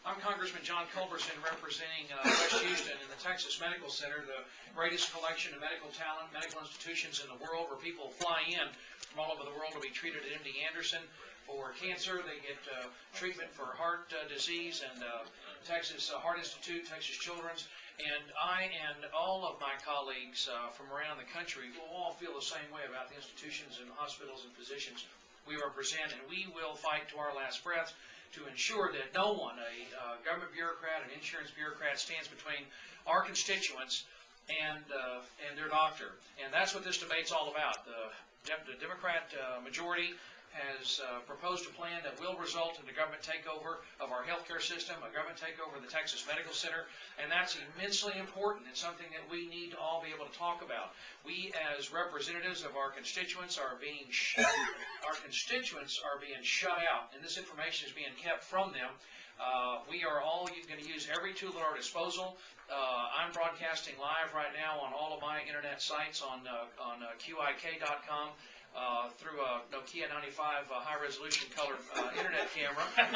I'm Congressman Culberson representing West Houston in the Texas Medical Center, the greatest collection of medical talent, medical institutions in the world, where people fly in from all over the world to be treated at MD Anderson for cancer. They get treatment for heart disease and Texas Heart Institute, Texas Children's. And I and all of my colleagues from around the country will all feel the same way about the institutions and hospitals and physicians we represent, and we will fight to our last breath to ensure that no one, a government bureaucrat, an insurance bureaucrat, stands between our constituents and their doctor. And that's what this debate's all about. The Democrat majority has proposed a plan that will result in the government takeover of our healthcare system, a government takeover of the Texas Medical Center, and that's immensely important. It's something that we need to all be able to talk about. We, as representatives of our constituents, are being shut out, and this information is being kept from them. We are all going to use every tool at our disposal. I'm broadcasting live right now on all of my internet sites on QIK.com. Through a Nokia 95 high-resolution color internet camera, and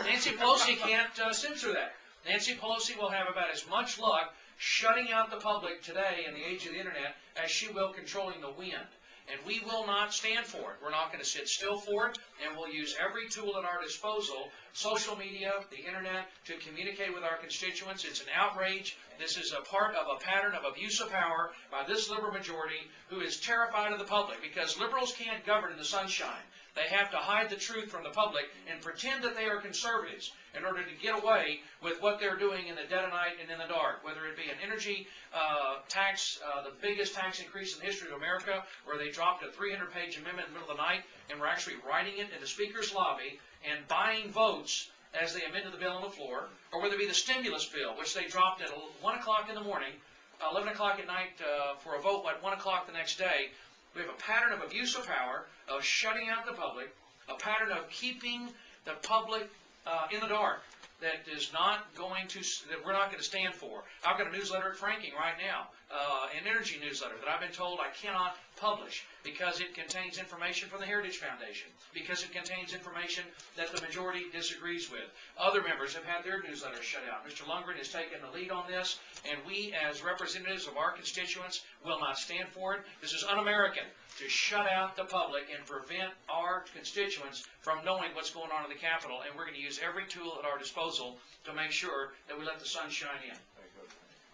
Nancy Pelosi can't censor that. Nancy Pelosi will have about as much luck shutting out the public today in the age of the internet as she will controlling the wind. And we will not stand for it. We're not going to sit still for it, and we'll use every tool at our disposal, social media, the internet, to communicate with our constituents. It's an outrage. This is a part of a pattern of abuse of power by this liberal majority who is terrified of the public, because liberals can't govern in the sunshine. They have to hide the truth from the public and pretend that they are conservatives in order to get away with what they're doing in the dead of night and in the dark, whether it be an energy tax, the biggest tax increase in the history of America, where they dropped a 300-page amendment in the middle of the night and were actually writing it in the Speaker's lobby and buying votes as they amended the bill on the floor, or whether it be the stimulus bill, which they dropped at 1 o'clock in the morning, 11 o'clock at night for a vote at 1 o'clock the next day. We have a pattern of abuse of power, of shutting out the public, a pattern of keeping the public in the dark that is not going to, that we're not going to stand for. I've got a newsletter at Franking right now, an energy newsletter that I've been told I cannot publish because it contains information from the Heritage Foundation, because it contains information that the majority disagrees with. Other members have had their newsletters shut out. Mr. Lundgren has taken the lead on this, and we, as representatives of our constituents, will not stand for it. This is un-American to shut out the public and prevent our constituents from knowing what's going on in the Capitol, and we're going to use every tool at our disposal to make sure that we let the sun shine in.